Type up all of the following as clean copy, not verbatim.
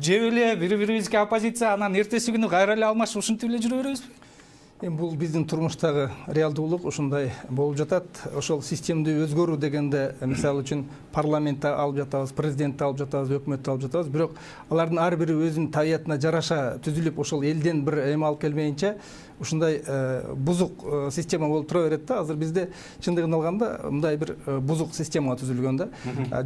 жеп эле бири бирибизге оппозиция, анан эртеси күнү кайра эле алмашып ушинтип эле жүрө беребизби? Бул биздин турмуштагы реалдуулук ушундай болуп жатат. Ошол системди өзгөрүү дегенде, мисалы үчүн парламентти алып жатабыз, президентти алып жатабыз, өкмөттү алып жатабыз. Бирок алардын ар бири өзүнүн табиятына жараша түзүлүп, ошол элден бир эме алып келмейинче ушундай бузук система болуп тура берет да. Азыр бизде чындыгын алганда мындай бир бузук система түзүлгөн да.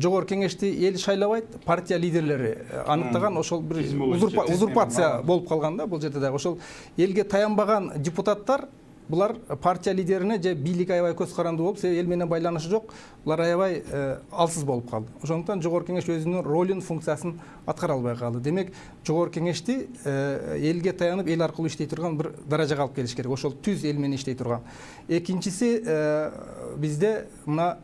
Жогорку кеңешти эл шайлабайт, партия лидерлери аныктаган, ошол бир узурпация болуп калган да бул жерде дагы. Ошол элге таянбаган депутаттар булар партия лидерине же бийлик аябай көз карандуу болуп, себеби эл менен байланышы жок, булар аябай алсыз болуп калды. Ошондуктан жогорку кеңеш өзүнүн ролун, функциясын аткара албай калды. Демек, жогорку кеңешти элге таянып, эл аркылуу иштей турган бир даражага алып келиш керек. Ошол түз эл менен иштей турган. Экинчиси, бизде мына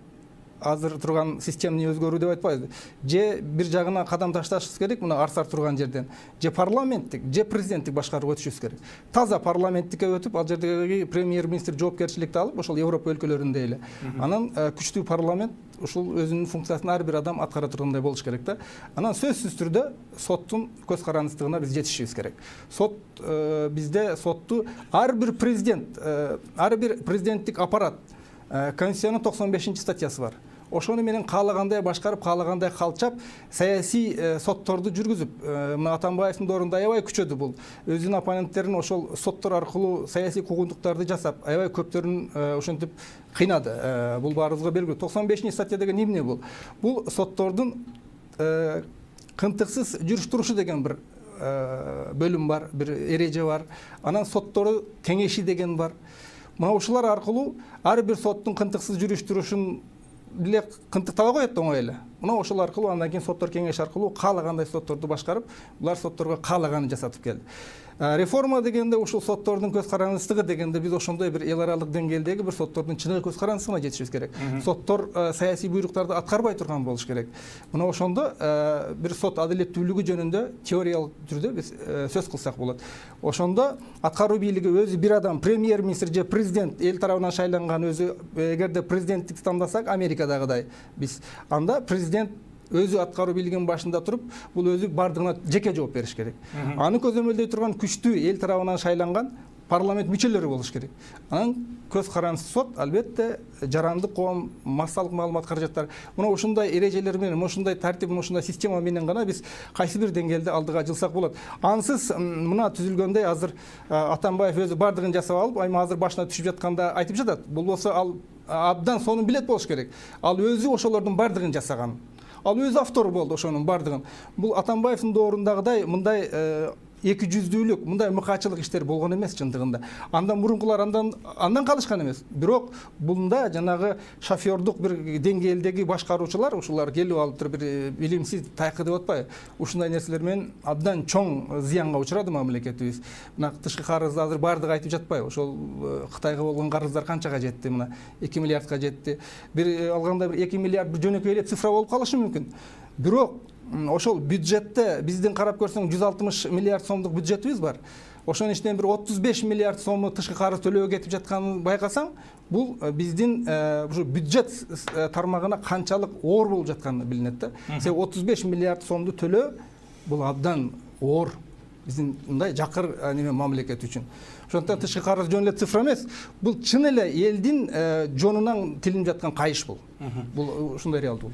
азыр турган системни өзгөрүү деп айтпайбыз. Же бир жагына кадам ташташыбыз керек, мына арсар турган жерден. Же парламенттик, же президенттик башкарууга өтүшүбүз керек. Таза парламенттикке өтүп, ал жердеги премьер-министр жоопкерчиликти алып, ошол Европа өлкөлөрүндө эле. Анан күчтүү парламент ушул өзүнүн функциясын ар бир адам аткара тургандай болуш керек да. Анан сөзсүз түрдө соттун көз карандысыздыгына биз жетишибиз керек. Сот бизде сотту ар бир президент, ар бир президенттик аппарат Конституциянын 95 статьясы бар. Ошону менен каалагандай башкарып, каалагандай калчап, саясий сотторду жүргүзүп, мына Атамбаевдин доорунда аябай күчөдү бул. Өзүнүн оппоненттерин ошол соттор аркылуу саясий куугунтуктарды жасап, аябай көптөрүн ошентип кыйнады. Бул баарыбызга белгилүү. 95 статья деген эмне бул? Бул соттордун кынтыксыз жүрүш турушу деген бир бөлүм бар, бир эреже бар. Анан соттору кеңеши деген бар. Мына ушулар аркылуу ар бир соттун кынтыксыз жүрүш турушун биле кынтыктала коет оңой эле. Мына ошол аркылуу андан кийин соттор кеңеш аркылуу каалагандай сотторду башкарып, булар сотторго каалаганын жасатып келди. Реформа дегенде ушул соттордун көз карандысыздыгы дегенде биз ошондой бир эл аралык деңгээлдеги бир соттордун чыныгы көз карандысына жетишибиз керек. Соттор саясий буйруктарды аткарбай турган болуш керек. Мына ошондо бир сот адилеттүүлүгү жөнүндө теориялык түрдө биз сөз кылсак болот. Ошондо аткаруу бийлиги өзү бир адам, премьер-министр же президент эл тарабынан шайланган өзү, эгерде президенттикти тандасак Америкадагыдай биз, анда президент өзү аткаруу бийлигинин башында туруп, бул өзү бардыгына жеке жооп бериш керек. Аны көзөмөлдөй турган күчтүү эл тарабынан шайланган парламент мүчөлөрү болуш керек. Анан көз карандысыз сот албетте жарандык коом, массалык маалымат каражаттар. Мына ушундай эрежелер менен, ушундай тартип, ушундай система менен гана биз кайсы бир деңгээлде алдыга жылсак болот. Ансыз мына түзүлгөндөй азыр Атамбаев өзү бардыгын жасап алып, айма азыр башына түшүп жатканда айтып жатат. Бул болсо ал абдан сонун билет болуш керек. Ал өзү ошолордун бардыгын жасаган. Ал өзү автор болду ошонун бардыгын. Бул Атамбаевдин доорундагыдай мындай эки жүздүүлүк, мындай мыкаачылык иштер болгон эмес чындыгында. Андан мурункулар андан калышкан эмес. Бирок бунда жанагы шофёрдук бир деңгээлдеги башкаруучулар, ушулар келип алып туруп бир билимсиз тайкы деп атпайбы? Ушундай нерселер менен абдан чоң зыянга учурады мамлекетибиз. Мына тышкы карыз азыр бардыгы айтып жатпайбы? Ошол Кытайга болгон карыздар канчага жетти? Мына 2 миллиардка жетти. Бир алганда бир 2 миллиард бир жөнөкөй эле цифра болуп калышы мүмкүн. Бирок ошол бюджетте биздин карап көрсөң 160 миллиард сомдук бюджетибиз бар. Ошонун ичинен бир 35 миллиард сому тышкы карыз төлөөгө кетип жатканын байкасаң, бул биздин ушу бюджет тармагына канчалык оор болуп жатканы билинет да. Себеби 35 миллиард сомду төлөө бул абдан оор биздин мындай жакыр неме мамлекет үчүн. Ошондуктан тышкы карыз жөн эле цифра эмес, бул чын эле элдин жонунан тилинип жаткан кайыш бул. Бул ушундай реалдуу.